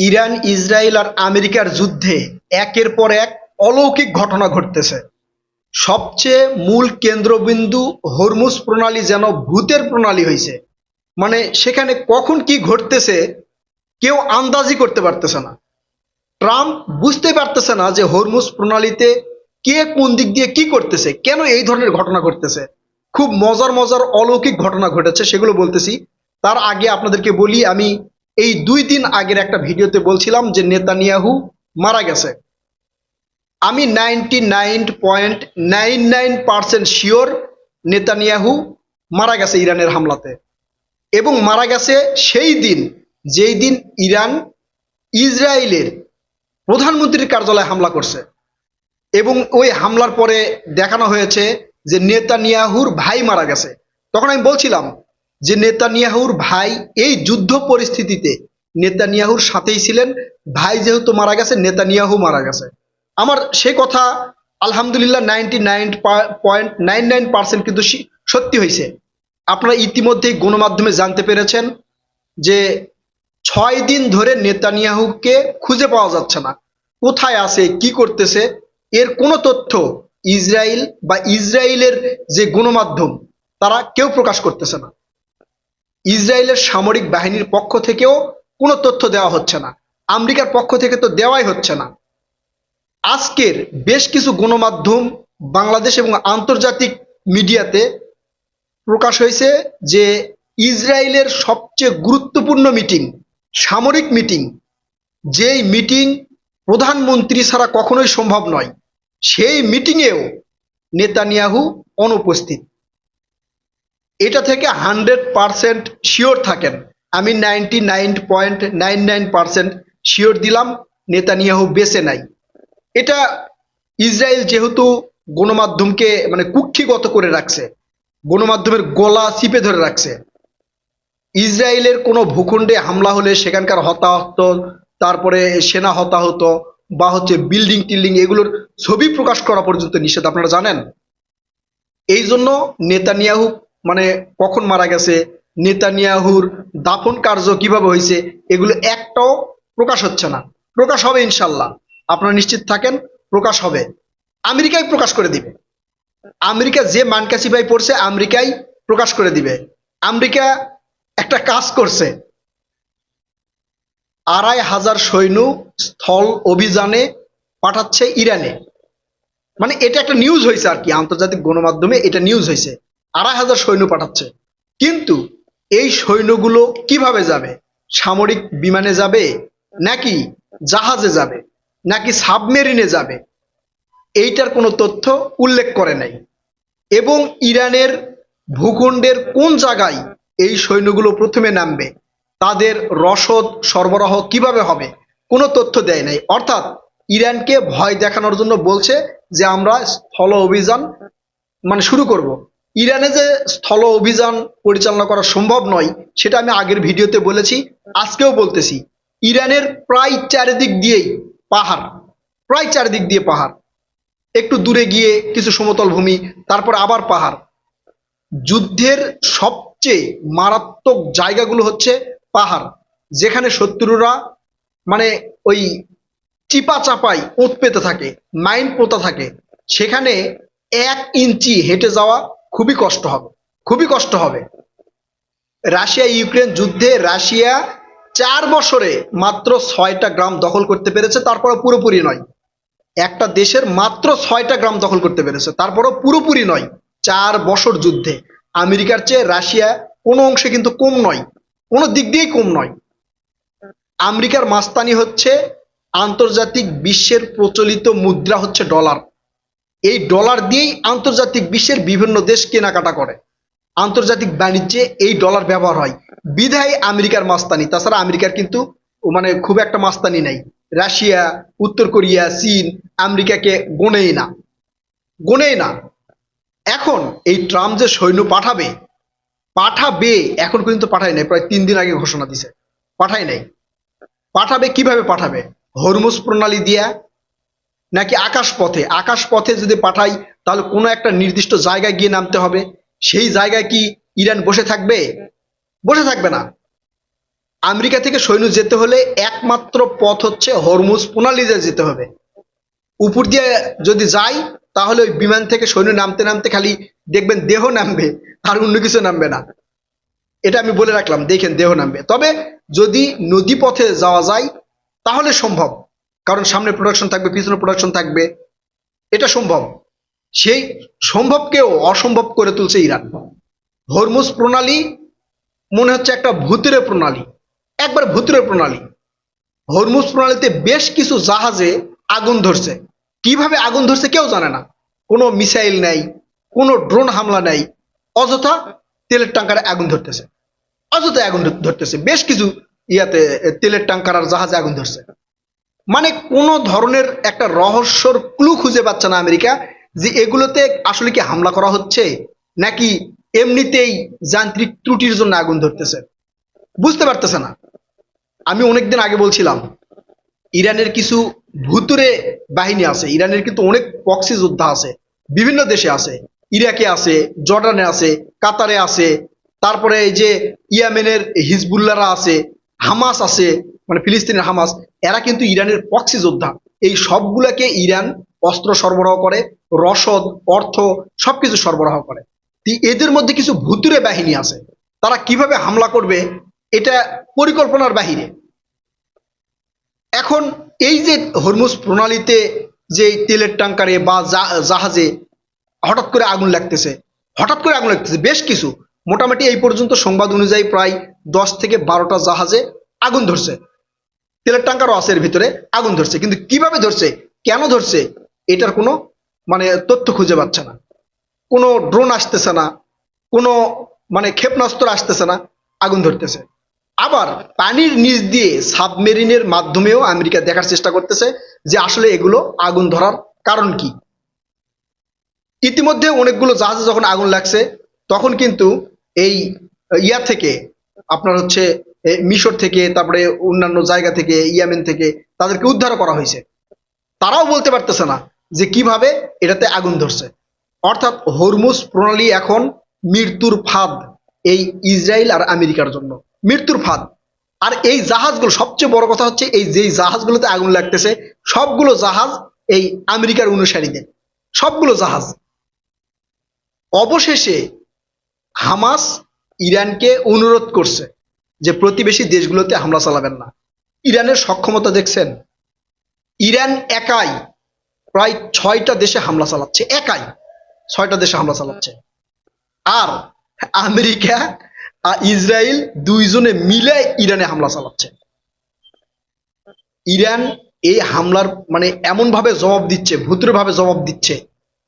Iran, Israel আর আমেরিকার যুদ্ধে একের পর এক অলৌকিক ঘটনা ঘটতেছে। সবচেয়ে মূল কেন্দ্রবিন্দু হরমুজ প্রণালী যেন ভূতের প্রণালী হয়েছে। মানে সেখানে কখন কি ঘটতেছে কেউ আন্দাজই করতে পারতেছে না। ট্রাম্প বুঝতে পারতেছে না যে হরমুজ প্রণালীতে কে কোন দিক দিয়ে কি করতেছে, কেন এই ধরনের ঘটনা ঘটতেছে। খুব মজার মজার অলৌকিক ঘটনা ঘটেছে, সেগুলো বলতেছি। তার আগে আপনাদেরকে বলি, আমি এই 2 দিন আগের একটা ভিডিওতে বলছিলাম যে নেতানিয়াহু মারা গেছে। আমি 99.99% শিওর নেতানিয়াহু মারা গেছে ইরানের হামলাতে, এবং মারা গেছে সেই দিন যেই দিন ইরান ইসরায়েলের প্রধানমন্ত্রীর কার্যালয়ে হামলা করছে। এবং ওই হামলার পরে দেখানো হয়েছে যে নেতানিয়াহুর ভাই মারা গেছে। তখন আমি বলছিলাম যে নেতানিয়াহুর ভাই এই যুদ্ধ পরিস্থিতিতে নেতানিয়াহুর সাথেই ছিলেন। ভাই যেহেতু মারা গেছে, নেতানিয়াহু মারা গেছে। আমার সে কথা আলহামদুলিল্লাহ 99.99% কিন্তু সত্যি হয়েছে। আপনারা ইতিমধ্যেই গণমাধ্যমে জানতে পেরেছেন যে 6 দিন ধরে নেতানিয়াহুকে খুঁজে পাওয়া যাচ্ছে না। কোথায় আছে, কি করতেছে, এর কোনো তথ্য ইসরায়েল বা ইসরায়েলের যে গণমাধ্যম তারা কেউ প্রকাশ করতেছে না। ইসরায়েলের সামরিক বাহিনীর পক্ষ থেকেও কোনো তথ্য দেওয়া হচ্ছে না। আমেরিকার পক্ষ থেকে তো দেওয়াই হচ্ছে না। আজকের বেশ কিছু গণমাধ্যম বাংলাদেশ এবং আন্তর্জাতিক মিডিয়াতে প্রকাশ হয়েছে যে ইসরায়েলের সবচেয়ে গুরুত্বপূর্ণ মিটিং, সামরিক মিটিং, যেই মিটিং প্রধানমন্ত্রী ছাড়া কখনোই সম্ভব নয়, সেই মিটিংয়েও নেতানিয়াহু অনুপস্থিত। এটা থেকে 100% শিওর থাকেন। আমি 99.99% শিওর দিলাম নেতানিয়াহু বেঁচে নাই। এটা ইসরায়েল যেহেতু গণমাধ্যমকে মানে কুক্ষিগত করে রাখছে, গণমাধ্যমের গলা চিপে ধরে রাখছে। ইসরায়েলের কোনো ভূখণ্ডে হামলা হলে সেখানকার হতাহত, তারপরে সেনা হতাহত বা হচ্ছে বিল্ডিং টিল্ডিং, এগুলোর ছবি প্রকাশ করা পর্যন্ত নিষেধ, আপনারা জানেন। এই জন্য নেতানিয়াহু মানে কখন মারা গেছে, নেতানিয়াহুর দাফন কার্য কিভাবে হয়েছে, এগুলো একটাও প্রকাশ হচ্ছে না। প্রকাশ হবে ইনশাল্লাহ, আপনারা নিশ্চিত থাকেন, প্রকাশ হবে। আমেরিকাই প্রকাশ করে দিবে। আমেরিকা যে মানকাসিফাই পড়ছে, আমেরিকাই প্রকাশ করে দিবে। আমেরিকা একটা কাজ করছে, 2,500 সৈন্য স্থল অভিযানে পাঠাচ্ছে ইরানে। মানে এটা একটা নিউজ হয়েছে আর কি, আন্তর্জাতিক গণমাধ্যমে এটা নিউজ হয়েছে, 2,500 সৈন্য পাঠাচ্ছে। কিন্তু এই সৈন্যগুলো কিভাবে যাবে? সামরিক বিমানে যাবে, নাকি জাহাজে যাবে, নাকি সাবমেরিনে যাবে? এইটার কোনো তথ্য উল্লেখ করে নাই। এবং ইরানের ভূখণ্ডের কোন জায়গায় এই সৈন্যগুলো প্রথমে নামবে, তাদের রসদ সরবরাহ কিভাবে হবে, কোনো তথ্য দেয় নাই। অর্থাৎ ইরানকে ভয় দেখানোর জন্য বলছে যে আমরা স্থল অভিযান মানে শুরু করব। ইরানে যে স্থল অভিযান পরিচালনা করা সম্ভব নয় সেটা আমি আগের ভিডিওতে বলেছি, আজকেও বলতেছি। ইরানের প্রায় চারিদিক দিয়েই পাহাড়, প্রায় চারিদিক দিয়ে পাহাড়, একটু দূরে গিয়ে কিছু সমতল ভূমি, তারপর আবার পাহাড়। যুদ্ধের সবচেয়ে মারাত্মক জায়গাগুলো হচ্ছে পাহাড়, যেখানে শত্রুরা মানে ওই চিপা চাপাই ওঁত পেতে থাকে, মাইন পোতা থাকে। সেখানে 1 ইঞ্চি হেঁটে যাওয়া খুবই কষ্ট হবে, খুবই কষ্ট হবে। রাশিয়া ইউক্রেন যুদ্ধে রাশিয়া 4 বছরে মাত্র 6টা গ্রাম দখল করতে পেরেছে, তারপরও পুরোপুরি নয়। একটা দেশের মাত্র 6টা গ্রাম দখল করতে পেরেছে, তারপরও পুরোপুরি নয়। 4 বছর যুদ্ধে আমেরিকার চেয়ে রাশিয়া কোনো অংশে কিন্তু কম নয়, কোনো দিক দিয়েই কম নয়। আমেরিকার মাস্তানি হচ্ছে আন্তর্জাতিক বিশ্বের প্রচলিত মুদ্রা হচ্ছে ডলার। এই ডলার দিয়েই আন্তর্জাতিক বিশ্বের বিভিন্ন দেশ কেনাকাটা করে, আন্তর্জাতিক বাণিজ্যে এই ডলার ব্যবহার হয়। বিধায় আমেরিকার মাস্তানি, তাছাড়া আমেরিকার কিন্তু মানে খুব একটা মাস্তানি নাই। রাশিয়া, উত্তর কোরিয়া, চীন আমেরিকাকে গোনেই না, গোনেই না। এখন এই ট্রাম্প যে সৈন্য পাঠাবে, পাঠাবে এখন কিন্তু পাঠায় নাই, প্রায় 3 দিন আগে ঘোষণা দিছে, পাঠায় নাই। পাঠাবে কিভাবে পাঠাবে? হরমুজ প্রণালী দিয়া, নাকি আকাশ পথে? আকাশ পথে যদি পাঠাই তাহলে কোনো একটা নির্দিষ্ট জায়গায় গিয়ে নামতে হবে। সেই জায়গায় কি ইরান বসে থাকবে? বসে থাকবে না। আমেরিকা থেকে সৈন্য যেতে হলে একমাত্র পথ হচ্ছে হরমুজ প্রণালী দিয়ে যেতে হবে। উপর দিয়ে যদি যাই তাহলে ওই বিমান থেকে সৈন্য নামতে নামতে খালি দেখবেন দেহ নামবে, আর অন্য কিছু নামবে না। এটা আমি বলে রাখলাম, দেখেন দেহ নামবে। তবে যদি নদী পথে যাওয়া যায় তাহলে সম্ভব, কারণ সামনে প্রোডাকশন থাকবে, পিছনে প্রোডাকশন থাকবে, এটা সম্ভব। সেই সম্ভবকেও অসম্ভব করে তুলছে ইরান। হরমুজ প্রণালী মনে হচ্ছে একটা ভূতুরে প্রণালী, একবার ভূতুরে প্রণালী। হরমুজ প্রণালীতে বেশ কিছু জাহাজে আগুন ধরছে। কিভাবে আগুন ধরছে কেউ জানে না। কোনো মিসাইল নেই, কোনো ড্রোন হামলা নেই, অযথা তেলের ট্যাঙ্কারে আগুন ধরতেছে, অযথা আগুন ধরতেছে। বেশ কিছু ইয়াতে তেলের ট্যাঙ্কার আর জাহাজে আগুন ধরছে। মানে কোনো ধরনের একটা রহস্যর ক্লু খুঁজে পাচ্ছে না আমেরিকা, যে এগুলোতে আসলে কি হামলা করা হচ্ছে নাকি এমনিতেই যান্ত্রিক ত্রুটির জন্য আগুন ধরতেছে, বুঝতে পারতেছে না। আমি অনেকদিন আগে বলছিলাম ইরানের কিছু ভুতুরে বাহিনী আছে। ইরানের কিন্তু অনেক প্রক্সি যোদ্ধা আছে, বিভিন্ন দেশে আছে, ইরাকে আছে, জর্ডানে আছে, কাতারে আছে, তারপরে এই যে ইয়ামেনের হিজবুল্লাহরা আছে, হামাস আছে, মানে ফিলিস্তিনের হামাস, এরা কিন্তু ইরানের প্রক্সি যোদ্ধা। এই সবগুলাকে ইরান অস্ত্র সরবরাহ করে, রসদ, অর্থ সবকিছু সরবরাহ করে। এদের মধ্যে কিছু ভুতুরে বাহিনী আছে, তারা কিভাবে হামলা করবে এটা পরিকল্পনার বাহিরে। এখন এই যে হরমুজ প্রণালীতে যে তেলের ট্যাঙ্কারে বা জাহাজে হঠাৎ করে আগুন লাগতেছে, হঠাৎ করে আগুন লাগতেছে বেশ কিছু, মোটামুটি এই পর্যন্ত সংবাদ অনুযায়ী প্রায় 10 থেকে 12টা জাহাজে আগুন ধরছে, তেলের ট্যাঙ্কারও আছে এর ভিতরে, আগুন ধরছে। কিন্তু কিভাবে ধরছে, কেন ধরছে, এটার কোনো মানে তথ্য খুঁজে পাচ্ছে না। কোনো ড্রোন আসতেছে না, কোনো মানে ক্ষেপণাস্ত্র আসতেছে না, আগুন ধরতেছে। আবার পানির নিচ দিয়ে সাবমেরিনের মাধ্যমেও আমেরিকা দেখার চেষ্টা করতেছে যে আসলে এগুলো আগুন ধরার কারণ কি। ইতিমধ্যে অনেকগুলো জাহাজে যখন আগুন লাগছে তখন কিন্তু এই ইয়া থেকে আপনার হচ্ছে মিশর থেকে, তারপরে অন্যান্য জায়গা থেকে, ইয়ামেন থেকে তাদেরকে উদ্ধার করা হয়েছে। তারাও বলতে পারতেছে না যে কিভাবে এটাতে আগুন ধরছে। অর্থাৎ হরমুজ প্রণালী এখন মৃত্যুর ফাঁদ এই ইসরায়েল আর আমেরিকার জন্য, মৃত্যুর ফাঁদ। আর এই জাহাজগুলো, সবচেয়ে বড় কথা হচ্ছে এই যে জাহাজগুলোতে আগুন লাগতেছে সবগুলো জাহাজ এই আমেরিকার অনুসারীদের, সবগুলো জাহাজ। অবশেষে হামাস ইরানকে অনুরোধ করছে যে প্রতিবেশী দেশগুলোতে হামলা চালাবেন না। ইরানের সক্ষমতা দেখছেন, ইরান একাই প্রায় 6টা দেশে হামলা চালাচ্ছে, একাই 6টা দেশে হামলা চালাচ্ছে। আর আমেরিকা আর ইসরায়েল দুইজনে মিলে ইরানে হামলা চালাচ্ছে। ইরান এই হামলার মানে এমন ভাবে জবাব দিচ্ছে, ভুতুরে ভাবে জবাব দিচ্ছে,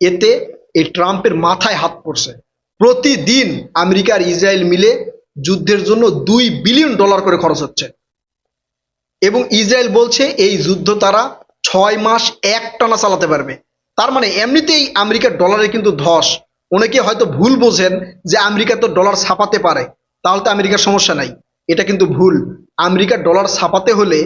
এতে এই ট্রাম্পের মাথায় হাত পড়ছে। প্রতিদিন আমেরিকা আর ইসরায়েল মিলে যুদ্ধের জন্য $2 বিলিয়ন করে খরচ হচ্ছে, এবং ইসরায়েল বলছে এই যুদ্ধ তারা 6 মাস একটানা চালাতে পারবে। তার মানে এমনিতেই আমেরিকার ডলারে কিন্তু ধস। অনেকে হয়তো ভুল বোঝেন যে আমেরিকা তো ডলার ছাপাতে পারে, তাহলে তো আমেরিকার সমস্যা নাই। এটা কিন্তু ভুল। আমেরিকার ডলার ছাপাতে হলে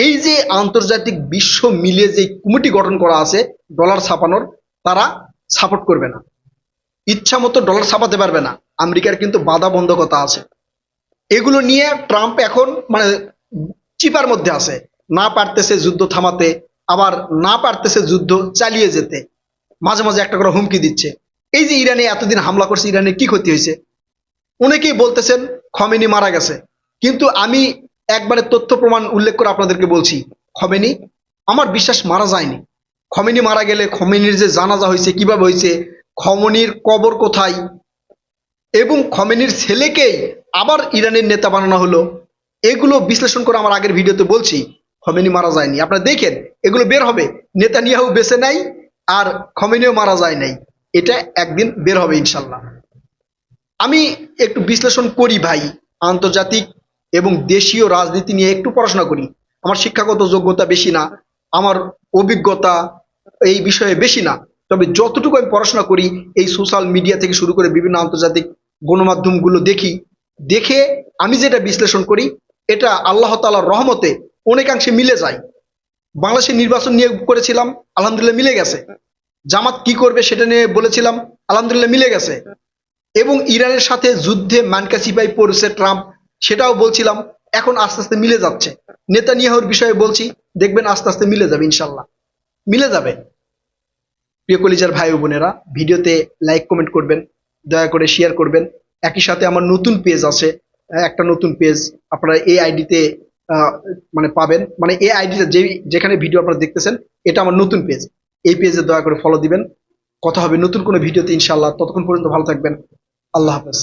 এই যে আন্তর্জাতিক বিশ্ব মিলে যে কমিটি গঠন করা আছে ডলার ছাপানোর, তারা সাপোর্ট করবে না, ইচ্ছা মতো ডলার ছাপাতে পারবে না। আমেরিকার কিন্তু বাধা বন্ধকতা আছে। এগুলো নিয়ে ট্রাম্প এখন মানে চিপার মধ্যে আছে, না পারতেছে যুদ্ধ থামাতে, আবার না পারতেছে যুদ্ধ চালিয়ে যেতে, মাঝে মাঝে একটা করে হুমকি দিচ্ছে। এই যে ইরানে এতদিন হামলা করছে, ইরানের কি ক্ষতি হয়েছে? অনেকেই বলতেছেন খমেনি মারা গেছে, কিন্তু আমি একবারে তথ্য প্রমাণ উল্লেখ করে আপনাদেরকে বলছি, খমেনি আমার বিশ্বাস মারা যায়নি। খমেনি মারা গেলে খমেনির যে জানাজা হয়েছে কিভাবে হয়েছে, খমেনির কবর কোথায়, এবং খমেনির ছেলেকেই আবার ইরানের নেতা বানানো হলো, এগুলো বিশ্লেষণ করে আমার আগের ভিডিওতে বলছি। খমেনি মারা যায়নি, আপনারা দেখেন এগুলো বের হবে। নেতানিয়াহু বেঁচে নাই, আর খমেনিও মারা যায় নাই, এটা একদিন বের হবে ইনশাল্লাহ। আমি একটু বিশ্লেষণ করি ভাই, আন্তর্জাতিক এবং দেশীয় রাজনীতি নিয়ে একটু পড়াশোনা করি। আমার শিক্ষাগত যোগ্যতা বেশি না, আমার অভিজ্ঞতা এই বিষয়ে বেশি না, তবে যতটুকু আমি পড়াশোনা করি এই সোশ্যাল মিডিয়া থেকে শুরু করে বিভিন্ন আন্তর্জাতিক গণমাধ্যমগুলো দেখি, দেখে আমি যেটা বিশ্লেষণ করি এটা আল্লাহ তাআলার রহমতে অনেকাংশে মিলে যায়। বাংলাদেশের নির্বাচন নিয়ে করেছিলাম, আলহামদুলিল্লাহ মিলে গেছে। জামাত কি করবে সেটা নিয়ে বলেছিলাম, আলহামদুলিল্লাহ মিলে গেছে। এবং ইরানের সাথে যুদ্ধে মানকাসিপাই পড়েছে ট্রাম্প, সেটাও বলছিলাম, এখন আস্তে আস্তে মিলে যাচ্ছে। নেতানিয়াহুর বিষয়ে বলছি, দেখবেন আস্তে আস্তে মিলে যাবে, ইনশাল্লাহ মিলে যাবে। প্রিয় কলিজার ভাই ও বোনেরা, ভিডিওতে লাইক কমেন্ট করবেন, দয়া করে শেয়ার করবেন। একই সাথে আমার নতুন পেজ আছে, একটা নতুন পেজ আপনারা এই আইডিতে মানে পাবেন, মানে এই আইডিতে যেখানে ভিডিও আপনারা দেখতেছেন এটা আমার নতুন পেজ। এই পেজে দয়া করে ফলো দিবেন। কথা হবে নতুন কোনো ভিডিওতে ইনশাল্লাহ। ততক্ষণ পর্যন্ত ভালো থাকবেন। আল্লাহ হাফেজ।